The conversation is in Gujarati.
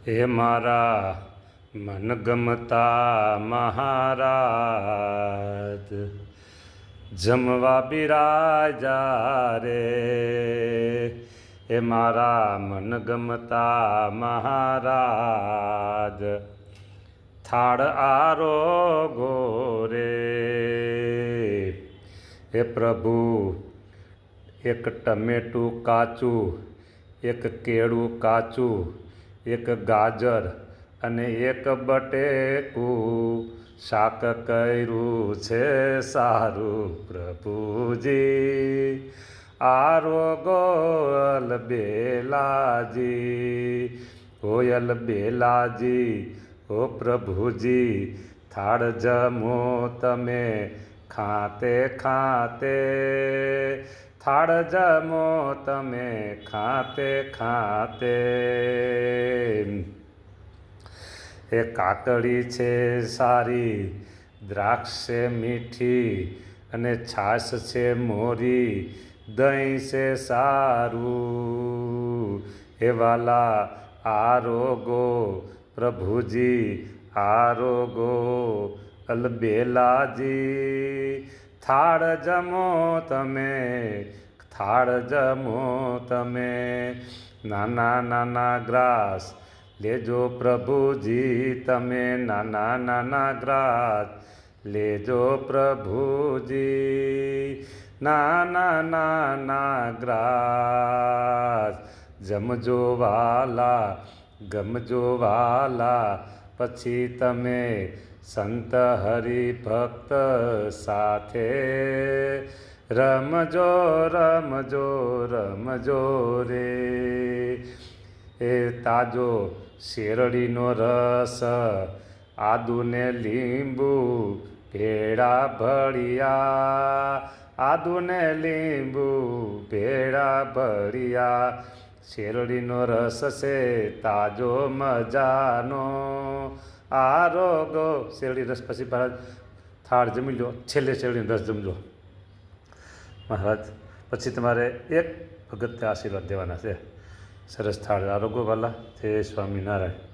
હે મારા મનગમતા મહારાજ, જમવા બિરાજા રે. હે મારા મનગમતા મહારાજ, થાળ આરોગો રે. હે પ્રભુ, એક ટમેટું કાચું, એક કેળું કાચું, એક ગાજર અને એક બટેકું શાક કર્યું છે સારું પ્રભુજી. આરોગો અલબેલાજી, હોયલ બેલાજી, હો પ્રભુજી. થાળ જમો તમે ખાતે ખાતે, થાળ જમો તમે ખાતે ખાતે. એ કાકડી છે સારી, દ્રાક્ષ છે મીઠી, અને છાશ છે મોરી, દહીં છે સારું. હે વાલા આરોગો પ્રભુજી, આરોગો અલબેલાજી. થાળ જમો તમે, થાળ જમો તમે. નાના નાના ગ્રાસ લેજો પ્રભુજી તમે, નાના નાના ગ્રાસ લેજો પ્રભુજી. નાના નાના ગ્રાસ જમજો વાલા, ગમજો વાલા. પછી તમે સંત હરિભક્ત સાથે રમજો રમજો રમજો રે. એ તાજો શેરડીનો રસ, આદુ ને લીંબુ, ભેળા ભળિયા, આદુ ને લીંબુ ભેળા ભળિયા. શેરડીનો રસ છે તાજો મજાનો, આરોગો. શેરડી રસ પછી મહારાજ થાળ જમી લો, છેલ્લે શેરડીનો રસ જમજો મહારાજ. પછી તમારે એક ભગતને આશીર્વાદ દેવાના છે. સરસ થાળ આરોગો વાલા. જય સ્વામિનારાયણ.